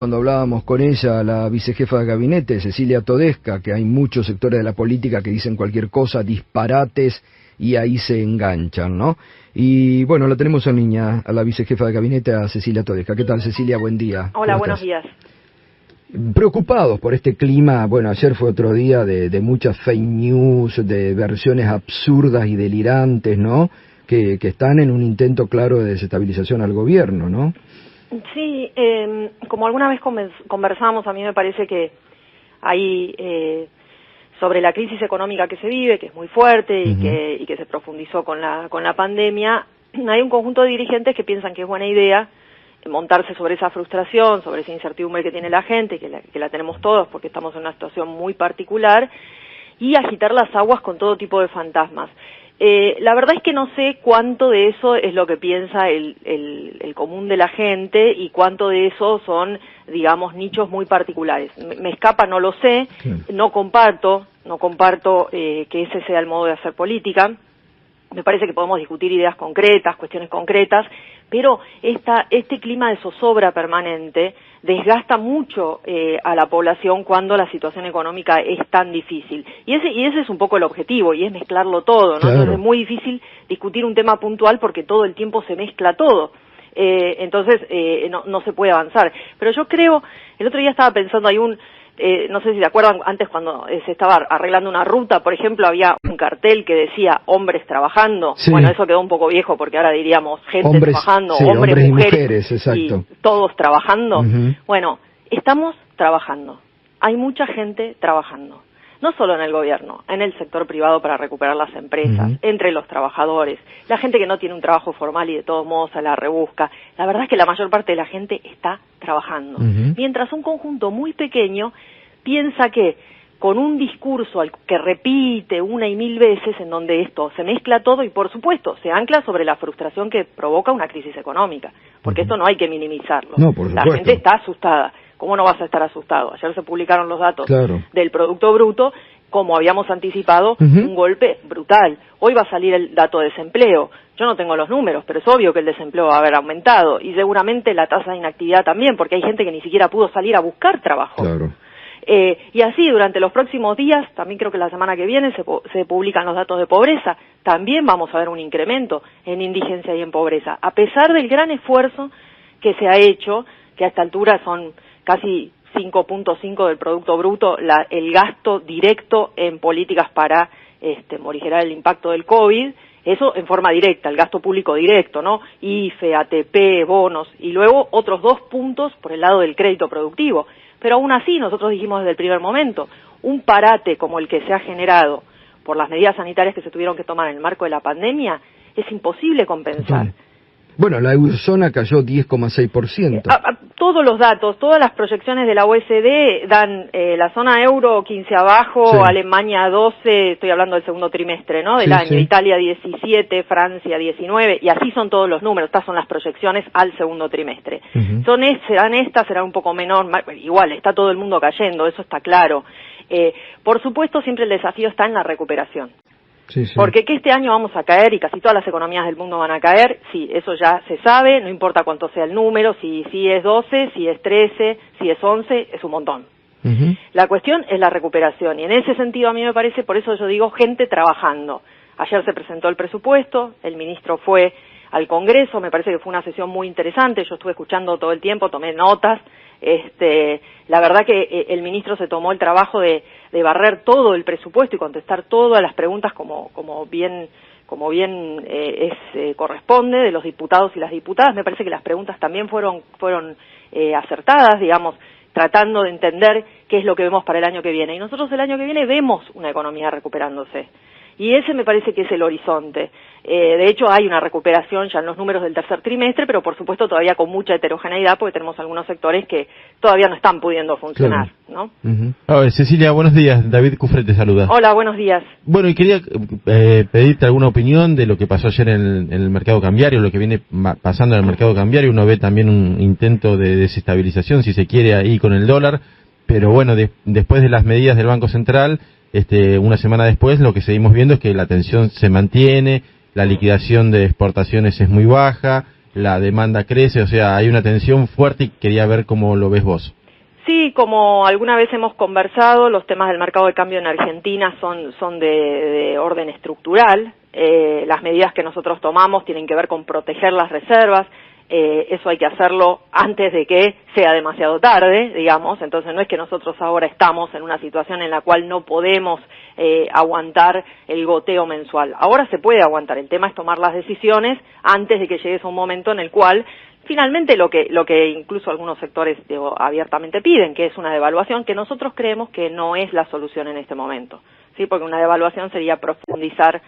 Cuando hablábamos con ella, la vicejefa de gabinete, Cecilia Todesca, que hay muchos sectores de la política que dicen cualquier cosa, disparates, y ahí se enganchan, ¿no? Y bueno, la tenemos en línea, a la vicejefa de gabinete, a Cecilia Todesca. ¿Qué tal, Cecilia? Buen día. Hola, buenos días. Preocupados por este clima, bueno, ayer fue otro día de muchas fake news, de versiones absurdas y delirantes, ¿no? Que están en un intento claro de desestabilización al gobierno, ¿no? Sí, como alguna vez conversamos, a mí me parece que hay sobre la crisis económica que se vive, que es muy fuerte y que se profundizó con la pandemia, hay un conjunto de dirigentes que piensan que es buena idea montarse sobre esa frustración, sobre esa incertidumbre que tiene la gente, que la tenemos todos porque estamos en una situación muy particular, y agitar las aguas con todo tipo de fantasmas. La verdad es que no sé cuánto de eso es lo que piensa el común de la gente y cuánto de eso son, digamos, nichos muy particulares. Me escapa, no lo sé, no comparto que ese sea el modo de hacer política. Me parece que podemos discutir ideas concretas, cuestiones concretas, pero este clima de zozobra permanente desgasta mucho a la población cuando la situación económica es tan difícil. Y ese es un poco el objetivo, y es mezclarlo todo, ¿no? Claro. Entonces es muy difícil discutir un tema puntual porque todo el tiempo se mezcla todo. Entonces no se puede avanzar. Pero yo creo, el otro día estaba pensando, no sé si se acuerdan, antes cuando se estaba arreglando una ruta, por ejemplo, había un cartel que decía hombres trabajando. Sí. Bueno, eso quedó un poco viejo porque ahora diríamos gente trabajando, sí, hombres y mujeres, exacto. Y todos trabajando. Bueno, estamos trabajando. Hay mucha gente trabajando. No solo en el gobierno, en el sector privado para recuperar las empresas, entre los trabajadores, la gente que no tiene un trabajo formal y de todos modos se la rebusca. La verdad es que la mayor parte de la gente está trabajando. Mientras un conjunto muy pequeño piensa que con un discurso que repite una y mil veces, en donde esto se mezcla todo y por supuesto se ancla sobre la frustración que provoca una crisis económica, porque esto no hay que minimizarlo. No, por supuesto. La gente está asustada. ¿Cómo no vas a estar asustado? Ayer se publicaron los datos del Producto Bruto, como habíamos anticipado, un golpe brutal. Hoy va a salir el dato de desempleo. Yo no tengo los números, pero es obvio que el desempleo va a haber aumentado, y seguramente la tasa de inactividad también, porque hay gente que ni siquiera pudo salir a buscar trabajo. Claro. Y así, durante los próximos días, también creo que la semana que viene se publican los datos de pobreza, también vamos a ver un incremento en indigencia y en pobreza, a pesar del gran esfuerzo que se ha hecho, que a esta altura son casi 5.5 del Producto Bruto, el gasto directo en políticas para morigerar el impacto del COVID, eso en forma directa, el gasto público directo, ¿no? IFE, ATP, bonos, y luego otros 2 puntos por el lado del crédito productivo. Pero aún así, nosotros dijimos desde el primer momento, un parate como el que se ha generado por las medidas sanitarias que se tuvieron que tomar en el marco de la pandemia, es imposible compensar. Bueno, la eurozona cayó 10,6%. Todos los datos, todas las proyecciones de la OECD dan la zona euro 15 abajo, Alemania 12, estoy hablando del segundo trimestre, ¿no? Del año, Italia 17, Francia 19, y así son todos los números, estas son las proyecciones al segundo trimestre. Serán un poco menor, igual, está todo el mundo cayendo, eso está claro. Por supuesto, siempre el desafío está en la recuperación. Porque que este año vamos a caer y casi todas las economías del mundo van a caer, sí, eso ya se sabe, no importa cuánto sea el número, si es 12, si es 13, si es 11, es un montón. La cuestión es la recuperación, y en ese sentido a mí me parece, por eso yo digo, gente trabajando. Ayer se presentó el presupuesto, el ministro fue al Congreso, me parece que fue una sesión muy interesante, yo estuve escuchando todo el tiempo, tomé notas. La verdad que el ministro se tomó el trabajo de barrer todo el presupuesto y contestar todas las preguntas como bien corresponde de los diputados y las diputadas. Me parece que las preguntas también fueron acertadas, digamos, tratando de entender qué es lo que vemos para el año que viene. Y nosotros el año que viene vemos una economía recuperándose. Y ese me parece que es el horizonte. De hecho, hay una recuperación ya en los números del tercer trimestre, pero por supuesto todavía con mucha heterogeneidad, porque tenemos algunos sectores que todavía no están pudiendo funcionar, ¿no? A ver, Cecilia, buenos días. David Cufre te saluda. Hola, buenos días. Bueno, y quería pedirte alguna opinión de lo que pasó ayer en el mercado cambiario, lo que viene pasando en el mercado cambiario. Uno ve también un intento de desestabilización, si se quiere, ahí con el dólar, pero bueno, después de las medidas del Banco Central, una semana después, lo que seguimos viendo es que la tensión se mantiene, la liquidación de exportaciones es muy baja, la demanda crece, o sea, hay una tensión fuerte y quería ver cómo lo ves vos. Sí, como alguna vez hemos conversado, los temas del mercado de cambio en Argentina son de orden estructural. Las medidas que nosotros tomamos tienen que ver con proteger las reservas. Eso hay que hacerlo antes de que sea demasiado tarde, digamos. Entonces no es que nosotros ahora estamos en una situación en la cual no podemos aguantar el goteo mensual. Ahora se puede aguantar. El tema es tomar las decisiones antes de que llegues a un momento en el cual finalmente lo que incluso algunos sectores abiertamente piden, que es una devaluación, que nosotros creemos que no es la solución en este momento, ¿sí? Porque una devaluación sería profundizar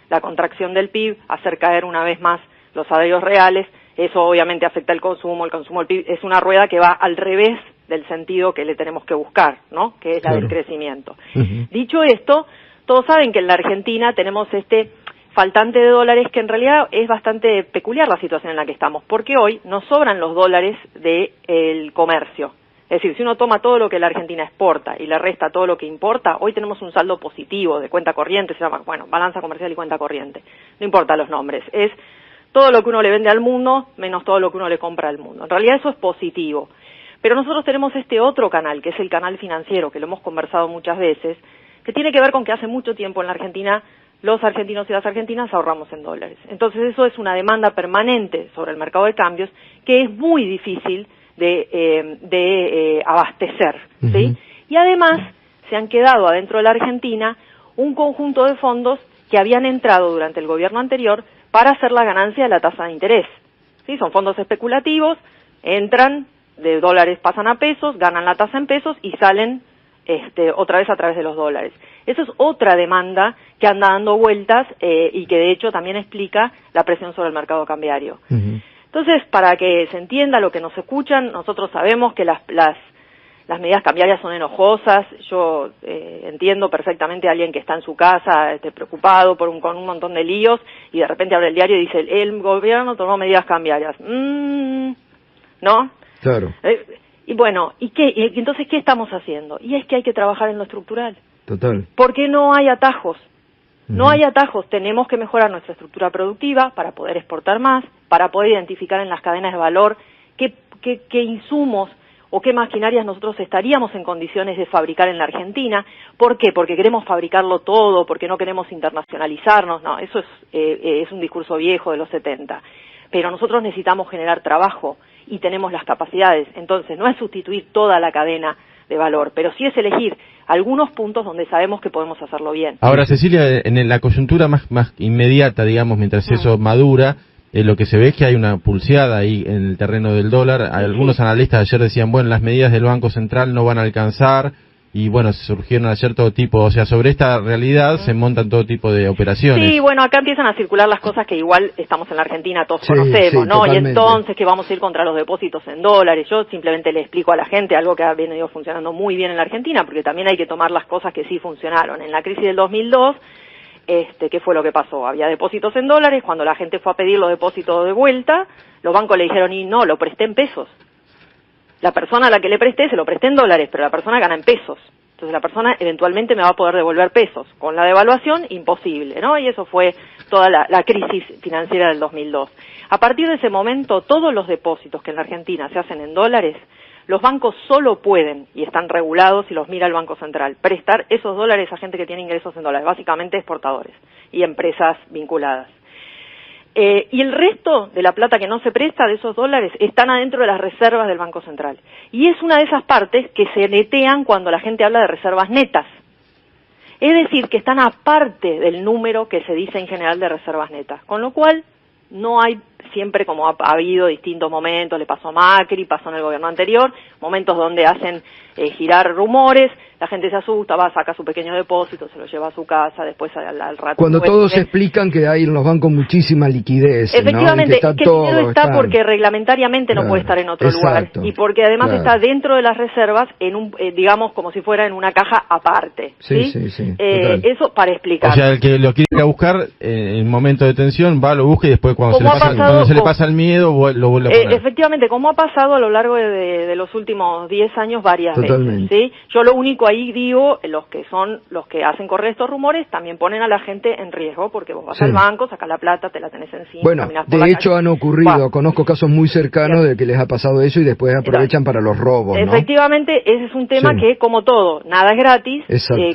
la contracción del PIB, hacer caer una vez más los salarios reales. Eso obviamente afecta el consumo del PIB, es una rueda que va al revés del sentido que le tenemos que buscar, ¿no? Que es la del crecimiento. Dicho esto, todos saben que en la Argentina tenemos este faltante de dólares, que en realidad es bastante peculiar la situación en la que estamos, porque hoy nos sobran los dólares del comercio. Es decir, si uno toma todo lo que la Argentina exporta y le resta todo lo que importa, hoy tenemos un saldo positivo de cuenta corriente, se llama, balanza comercial y cuenta corriente. No importa los nombres, es todo lo que uno le vende al mundo menos todo lo que uno le compra al mundo. En realidad eso es positivo. Pero nosotros tenemos este otro canal, que es el canal financiero, que lo hemos conversado muchas veces, que tiene que ver con que hace mucho tiempo en la Argentina los argentinos y las argentinas ahorramos en dólares. Entonces eso es una demanda permanente sobre el mercado de cambios que es muy difícil de abastecer, ¿sí? Y además se han quedado adentro de la Argentina un conjunto de fondos que habían entrado durante el gobierno anterior para hacer la ganancia de la tasa de interés, ¿sí? Son fondos especulativos, entran, de dólares pasan a pesos, ganan la tasa en pesos y salen otra vez a través de los dólares. Eso es otra demanda que anda dando vueltas y que de hecho también explica la presión sobre el mercado cambiario. Entonces, para que se entienda lo que nos escuchan, nosotros sabemos que las medidas cambiarias son enojosas. Yo entiendo perfectamente a alguien que está en su casa preocupado con un montón de líos y de repente abre el diario y dice, el gobierno tomó medidas cambiarias. ¿No? Claro. Y bueno, ¿y entonces qué estamos haciendo? Y es que hay que trabajar en lo estructural. Total. Porque no hay atajos. No hay atajos. Tenemos que mejorar nuestra estructura productiva para poder exportar más, para poder identificar en las cadenas de valor qué insumos o qué maquinarias nosotros estaríamos en condiciones de fabricar en la Argentina. ¿Por qué? Porque queremos fabricarlo todo, porque no queremos internacionalizarnos. No, eso es un discurso viejo de los 70. Pero nosotros necesitamos generar trabajo y tenemos las capacidades. Entonces, no es sustituir toda la cadena de valor, pero sí es elegir algunos puntos donde sabemos que podemos hacerlo bien. Ahora, Cecilia, en la coyuntura más inmediata, digamos, mientras eso madura, lo que se ve es que hay una pulseada ahí en el terreno del dólar. Algunos analistas ayer decían, bueno, las medidas del Banco Central no van a alcanzar, y bueno, surgieron ayer todo tipo, o sea, sobre esta realidad se montan todo tipo de operaciones. Sí, bueno, acá empiezan a circular las cosas que igual estamos en la Argentina, todos conocemos, ¿no? Totalmente. Y entonces que vamos a ir contra los depósitos en dólares. Yo simplemente le explico a la gente algo que ha venido funcionando muy bien en la Argentina, porque también hay que tomar las cosas que sí funcionaron. En la crisis del 2002, ¿qué fue lo que pasó? Había depósitos en dólares, cuando la gente fue a pedir los depósitos de vuelta, los bancos le dijeron, y no, lo presté en pesos. La persona a la que le presté, se lo presté en dólares, pero la persona gana en pesos. Entonces la persona eventualmente me va a poder devolver pesos. Con la devaluación, imposible, ¿no? Y eso fue toda la crisis financiera del 2002. A partir de ese momento, todos los depósitos que en la Argentina se hacen en dólares, los bancos solo pueden, y están regulados y los mira el Banco Central, prestar esos dólares a gente que tiene ingresos en dólares, básicamente exportadores y empresas vinculadas. Y el resto de la plata que no se presta de esos dólares están adentro de las reservas del Banco Central. Y es una de esas partes que se netean cuando la gente habla de reservas netas. Es decir, que están aparte del número que se dice en general de reservas netas. Con lo cual, no hay siempre, como ha habido distintos momentos, le pasó a Macri, pasó en el gobierno anterior, momentos donde hacen girar rumores, la gente se asusta, va, saca su pequeño depósito, se lo lleva a su casa, después al rato... Cuando todos explican que hay en los bancos muchísima liquidez, efectivamente, ¿no? Y que el dinero está porque reglamentariamente no puede estar en otro lugar, y porque además está dentro de las reservas, en un digamos, como si fuera en una caja aparte. Sí. Eso para explicar. O sea, el que lo quiere ir a buscar en momento de tensión, va, lo busca y después cuando como se le pasa... ha pasado se le pasa el miedo, lo vuelve a poner. Efectivamente, como ha pasado a lo largo de los últimos 10 años varias Totalmente. veces, ¿sí? Yo lo único ahí digo, los que hacen correr estos rumores, también ponen a la gente en riesgo, porque vos vas al banco, sacás la plata, te la tenés encima, bueno, caminás por de la hecho calle. han ocurrido, conozco casos muy cercanos de que les ha pasado eso y después aprovechan para los robos, ¿no? Efectivamente, ese es un tema que, como todo, nada es gratis,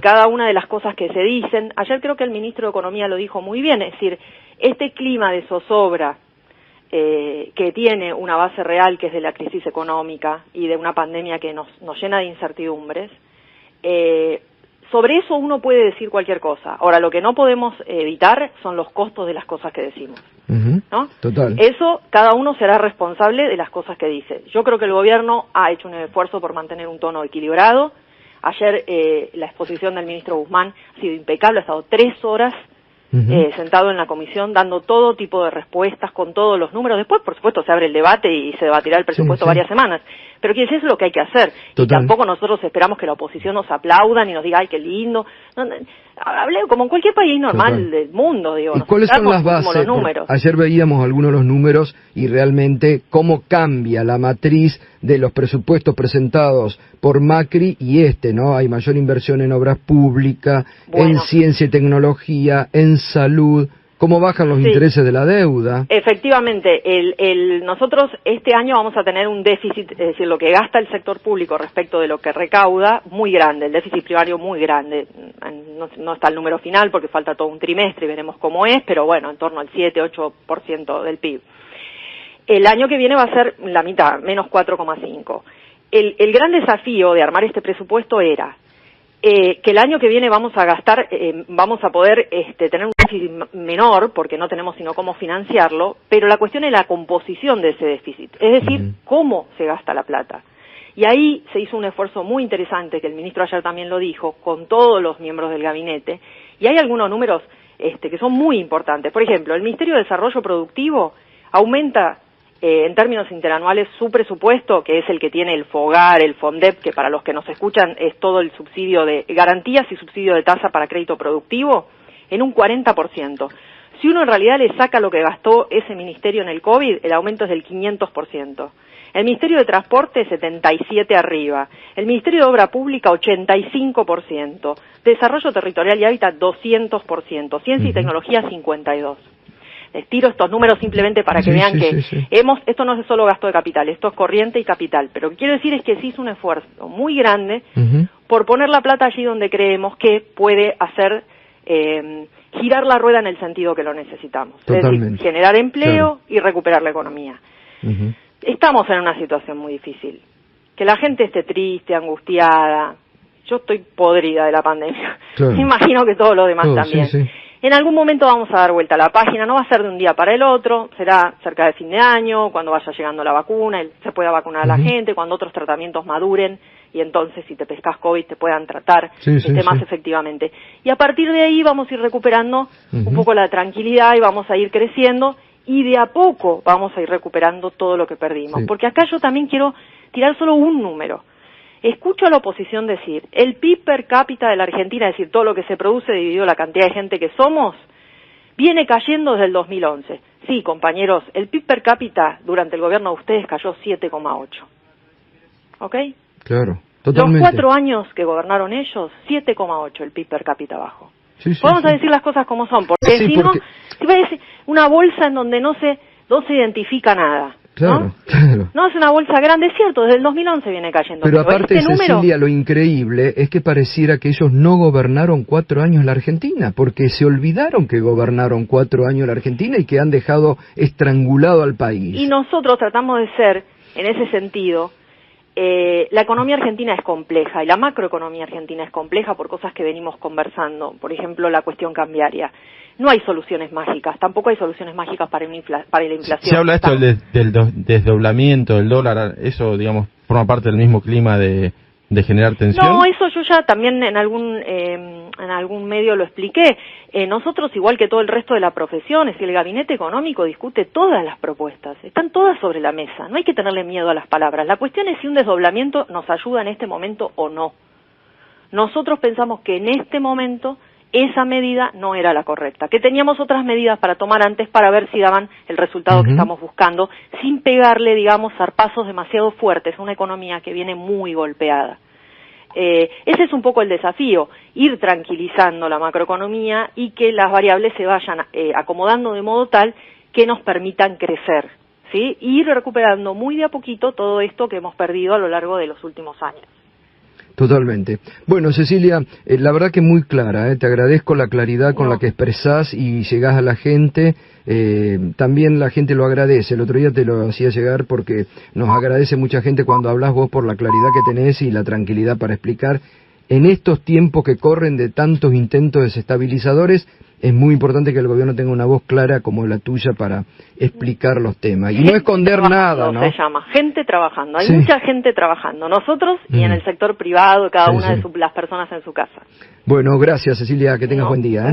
cada una de las cosas que se dicen, ayer creo que el ministro de Economía lo dijo muy bien, es decir, este clima de zozobra que tiene una base real, que es de la crisis económica y de una pandemia que nos llena de incertidumbres, sobre eso uno puede decir cualquier cosa. Ahora, lo que no podemos evitar son los costos de las cosas que decimos, ¿no? Total. Eso, cada uno será responsable de las cosas que dice. Yo creo que el gobierno ha hecho un esfuerzo por mantener un tono equilibrado. Ayer la exposición del ministro Guzmán ha sido impecable, ha estado 3 horas sentado en la comisión dando todo tipo de respuestas con todos los números. Después, por supuesto, se abre el debate y se debatirá el presupuesto varias semanas. Pero quiere decir, eso es lo que hay que hacer. Total. Y tampoco nosotros esperamos que la oposición nos aplauda ni nos diga, ay, qué lindo. Hablé como en cualquier país normal del mundo, digo. ¿Y cuáles son las bases? Ayer veíamos algunos de los números y realmente cómo cambia la matriz de los presupuestos presentados por Macri y ¿no? Hay mayor inversión en obras públicas, en ciencia y tecnología, en salud. ¿Cómo bajan los intereses de la deuda? Efectivamente, nosotros este año vamos a tener un déficit, es decir, lo que gasta el sector público respecto de lo que recauda, muy grande, el déficit primario muy grande. No está el número final porque falta todo un trimestre y veremos cómo es, pero bueno, en torno al 7-8% del PIB. El año que viene va a ser la mitad, menos 4,5. El gran desafío de armar este presupuesto era que el año que viene vamos a gastar, vamos a poder tener un déficit menor, porque no tenemos sino cómo financiarlo, pero la cuestión es la composición de ese déficit, es decir, cómo se gasta la plata. Y ahí se hizo un esfuerzo muy interesante, que el ministro ayer también lo dijo, con todos los miembros del gabinete, y hay algunos números que son muy importantes. Por ejemplo, el Ministerio de Desarrollo Productivo aumenta en términos interanuales su presupuesto, que es el que tiene el FOGAR, el FONDEP, que para los que nos escuchan es todo el subsidio de garantías y subsidio de tasa para crédito productivo, en un 40%. Si uno en realidad le saca lo que gastó ese ministerio en el COVID, el aumento es del 500%. El Ministerio de Transporte, 77% arriba. El Ministerio de Obra Pública, 85%. Desarrollo Territorial y Hábitat, 200%. Ciencia y Tecnología, 52%. Les tiro estos números simplemente para que vean que esto no es solo gasto de capital, esto es corriente y capital, pero lo que quiero decir es que se hizo un esfuerzo muy grande por poner la plata allí donde creemos que puede hacer girar la rueda en el sentido que lo necesitamos. Totalmente. Es decir, generar empleo y recuperar la economía. Estamos en una situación muy difícil. Que la gente esté triste, angustiada. Yo estoy podrida de la pandemia. Me imagino que todos los demás también. En algún momento vamos a dar vuelta a la página, no va a ser de un día para el otro, será cerca de fin de año, cuando vaya llegando la vacuna, se pueda vacunar a la gente, cuando otros tratamientos maduren y entonces si te pescas COVID te puedan tratar más efectivamente. Y a partir de ahí vamos a ir recuperando un poco la tranquilidad y vamos a ir creciendo y de a poco vamos a ir recuperando todo lo que perdimos. Porque acá yo también quiero tirar solo un número. Escucho a la oposición decir, el PIB per cápita de la Argentina, es decir, todo lo que se produce dividido la cantidad de gente que somos, viene cayendo desde el 2011. Sí, compañeros, el PIB per cápita durante el gobierno de ustedes cayó 7,8. ¿Ok? Claro, totalmente. Los 4 años que gobernaron ellos, 7,8 el PIB per cápita bajo. Vamos a decir las cosas como son, porque si no, si parece una bolsa en donde no se identifica nada. Claro. No, es una bolsa grande, es cierto, desde el 2011 viene cayendo. Pero aparte, Cecilia, lo increíble es que pareciera que ellos no gobernaron 4 años la Argentina, porque se olvidaron que gobernaron 4 años la Argentina y que han dejado estrangulado al país. Y nosotros tratamos de ser, en ese sentido, la economía argentina es compleja y la macroeconomía argentina es compleja por cosas que venimos conversando, por ejemplo, la cuestión cambiaria. No hay soluciones mágicas, tampoco hay soluciones mágicas para la inflación. Se habla esto del desdoblamiento del dólar, eso, digamos, forma parte del mismo clima de generar tensión. No, eso yo ya también en algún medio lo expliqué. Nosotros, igual que todo el resto de la profesión, es decir, el gabinete económico discute todas las propuestas, están todas sobre la mesa, no hay que tenerle miedo a las palabras. La cuestión es si un desdoblamiento nos ayuda en este momento o no. Nosotros pensamos que en este momento esa medida no era la correcta, que teníamos otras medidas para tomar antes para ver si daban el resultado que estamos buscando, sin pegarle, digamos, zarpazos demasiado fuertes a una economía que viene muy golpeada. Ese es un poco el desafío, ir tranquilizando la macroeconomía y que las variables se vayan acomodando de modo tal que nos permitan crecer, ¿sí? Y ir recuperando muy de a poquito todo esto que hemos perdido a lo largo de los últimos años. Totalmente. Bueno, Cecilia, la verdad que muy clara, te agradezco la claridad con la que expresás y llegás a la gente, también la gente lo agradece, el otro día te lo hacía llegar porque nos agradece mucha gente cuando hablas vos por la claridad que tenés y la tranquilidad para explicar. En estos tiempos que corren de tantos intentos desestabilizadores, es muy importante que el gobierno tenga una voz clara como la tuya para explicar los temas. Y no esconder nada, ¿no? Se llama gente trabajando. Hay mucha gente trabajando. Nosotros y en el sector privado, cada una de las personas en su casa. Bueno, gracias, Cecilia. Que tengas buen día, ¿eh?